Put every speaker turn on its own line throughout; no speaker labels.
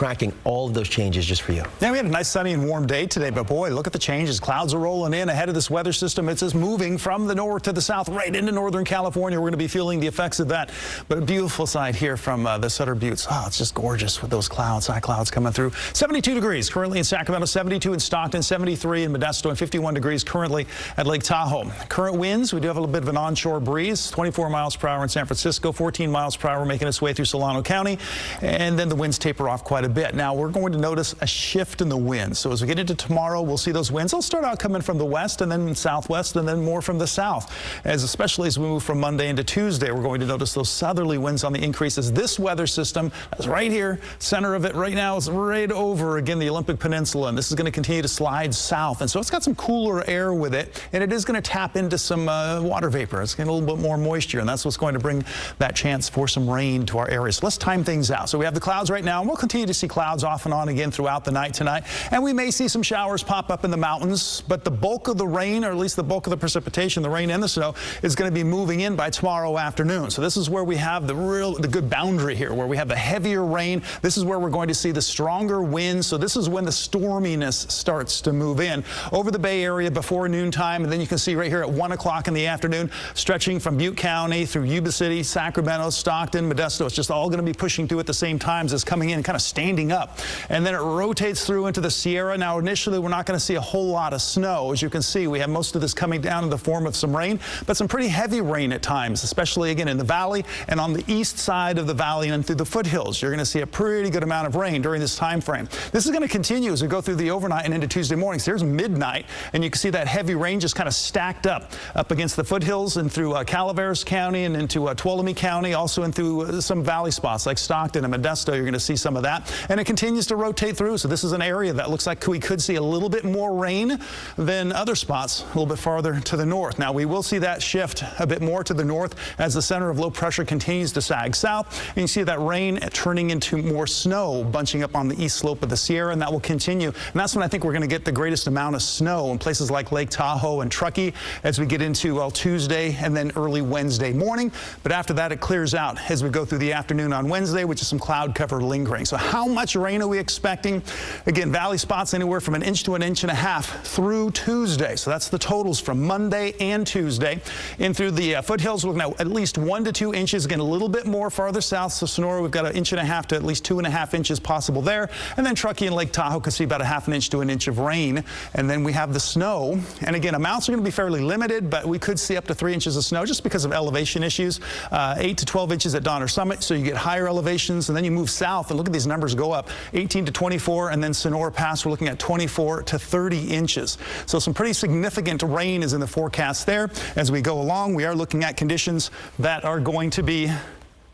tracking all of those changes just for you.
Yeah, we had a nice sunny and warm day today, but boy, look at the changes. Clouds are rolling in ahead of this weather system. It's just moving from the north to the south right into northern California. We're going to be feeling the effects of that. But a beautiful sight here from the Sutter Buttes. Oh, it's just gorgeous with those clouds, high clouds coming through. 72 degrees currently in Sacramento, 72 in Stockton, 73 in Modesto, and 51 degrees currently at Lake Tahoe. Current winds, we do have a little bit of an onshore breeze, 24 miles per hour in San Francisco, 14 miles per hour making its way through Solano County, and then the winds taper off quite a bit. Now we're going to notice a shift in the wind. So as we get into tomorrow, we'll see those winds. They'll start out coming from the west and then southwest and then more from the south. Especially as we move from Monday into Tuesday, we're going to notice those southerly winds on the increases. This weather system is right here, center of it right now is right over again the Olympic Peninsula, and this is going to continue to slide south. And so it's got some cooler air with it, and it is going to tap into some water vapor. It's getting a little bit more moisture, and that's what's going to bring that chance for some rain to our area. So let's time things out. So we have the clouds right now, and we'll continue to see clouds off and on again throughout the night tonight. And we may see some showers pop up in the mountains, but the bulk of the rain, or at least the bulk of the precipitation, the rain and the snow, is going to be moving in by tomorrow afternoon. So this is where we have the good boundary here, where we have the heavier rain. This is where we're going to see the stronger winds. So this is when the storminess starts to move in over the Bay Area before noontime. And then you can see right here at 1 o'clock in the afternoon, stretching from Butte County through Yuba City, Sacramento, Stockton, Modesto. It's just all going to be pushing through at the same times as coming in, kind of standing up. And then it rotates through into the Sierra. Now, initially, we're not going to see a whole lot of snow. As you can see, we have most of this coming down in the form of some rain, but some pretty heavy rain at times, especially, again, in the valley and on the east side of the valley and through the foothills. You're going to see a pretty good amount of rain during this time frame. This is going to continue as we go through the overnight and into Tuesday morning. So there's midnight, and you can see that heavy rain just kind of stacked up against the foothills and through Calaveras County and into Tuolumne County, also in through some valley spots like Stockton and Modesto. You're going to see some of that, and it continues to rotate through. So this is an area that looks like we could see a little bit more rain than other spots a little bit farther to the north. Now, we will see that shift a bit more to the north as the center of low pressure continues to sag south, and you see that rain turning into more snow bunching up on the east slope of the Sierra, and that will continue. And that's when I think we're going to get the greatest amount of snow in places like Lake Tahoe and Truckee as we get into Tuesday and then early Wednesday morning. But after that, it clears out as we go through the afternoon on Wednesday, which is some cloud cover lingering. So how much rain are we expecting? Again, valley spots anywhere from 1 inch to 1.5 inches through Tuesday. So that's the totals from Monday and Tuesday. In through the foothills, we're looking at least 1 to 2 inches. Again, a little bit more farther south. So Sonora, we've got 1.5 inches to at least 2.5 inches possible there. And then Truckee and Lake Tahoe can see about 0.5 inch to 1 inch of rain. And then we have the snow. And again, amounts are going to be fairly limited, but we could see up to 3 inches of snow just because of elevation issues. 8 to 12 inches at Donner Summit. So you get higher elevations, and then you move south, and look at these numbers go up. 18 to 24, and then Sonora Pass, we're looking at 24 to 30 inches. So some pretty significant rain is in the forecast there. As we go along, we are looking at conditions that are going to be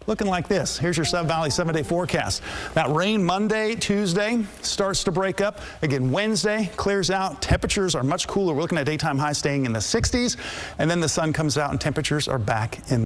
looking like this. Here's your Sub-Valley 7-day forecast. That rain Monday, Tuesday starts to break up. Again, Wednesday clears out. Temperatures are much cooler. We're looking at daytime highs staying in the 60s, and then the sun comes out and temperatures are back in